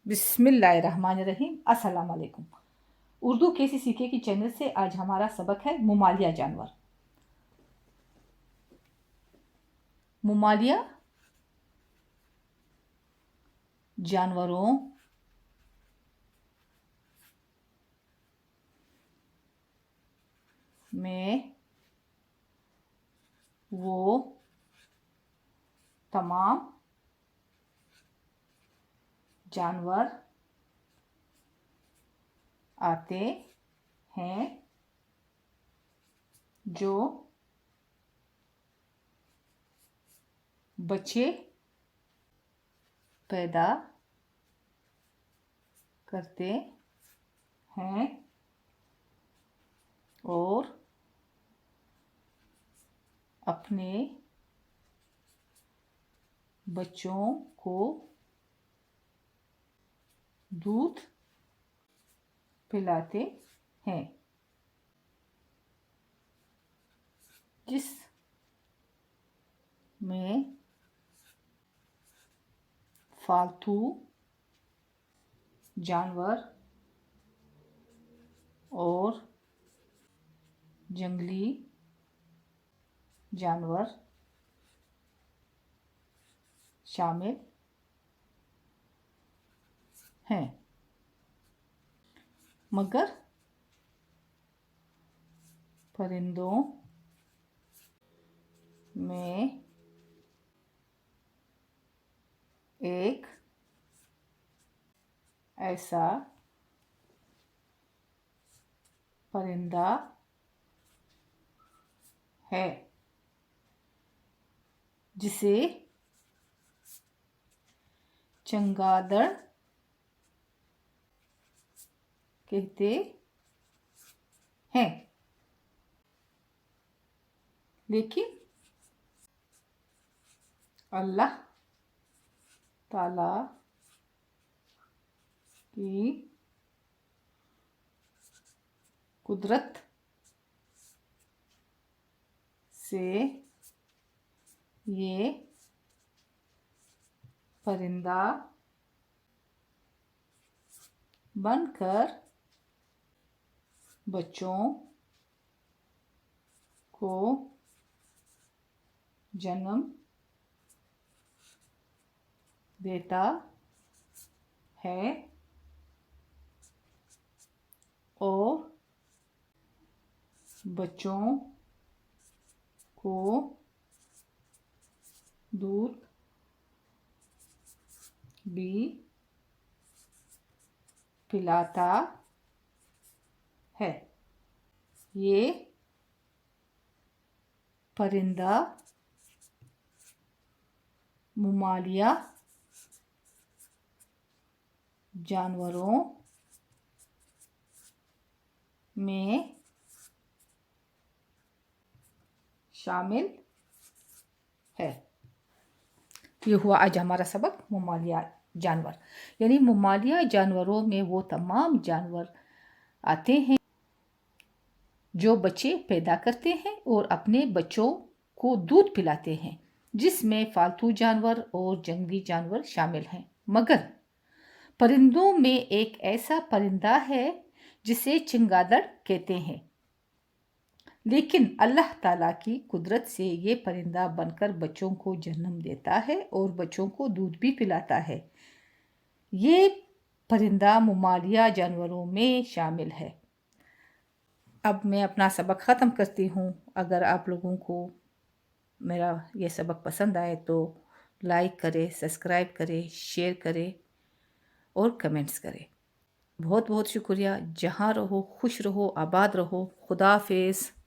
بسم اللہ الرحمن الرحیم۔ السلام علیکم۔ اردو کیسے سیکھے کی چینل سے آج ہمارا سبق ہے ممالیہ جانور۔ ممالیہ جانوروں میں وہ تمام جانور آتے ہیں جو بچے پیدا کرتے ہیں اور اپنے بچوں کو دودھ پلاتے ہیں، جس میں پالتو جانور اور جنگلی جانور شامل ہیں، مگر پرندوں میں ایک ایسا پرندہ ہے جسے چمگادڑ کہتے ہیں، لیکن اللہ تعالی کی قدرت سے یہ پرندہ بن کر بچوں کو جنم دیتا ہے اور بچوں کو دودھ بھی پلاتا ہے۔ یہ پرندہ ممالیہ جانوروں میں شامل ہے۔ یہ ہوا آج ہمارا سبق ممالیہ جانور، یعنی ممالیہ جانوروں میں وہ تمام جانور آتے ہیں جو بچے پیدا کرتے ہیں اور اپنے بچوں کو دودھ پلاتے ہیں، جس میں پالتو جانور اور جنگلی جانور شامل ہیں، مگر پرندوں میں ایک ایسا پرندہ ہے جسے چمگادڑ کہتے ہیں، لیکن اللہ تعالیٰ کی قدرت سے یہ پرندہ بن کر بچوں کو جنم دیتا ہے اور بچوں کو دودھ بھی پلاتا ہے۔ یہ پرندہ ممالیہ جانوروں میں شامل ہے۔ اب میں اپنا سبق ختم کرتی ہوں۔ اگر آپ لوگوں کو میرا یہ سبق پسند آئے تو لائک کرے، سبسکرائب کرے، شیئر کرے اور کمنٹس کرے۔ بہت بہت شکریہ۔ جہاں رہو خوش رہو، آباد رہو۔ خدا حافظ۔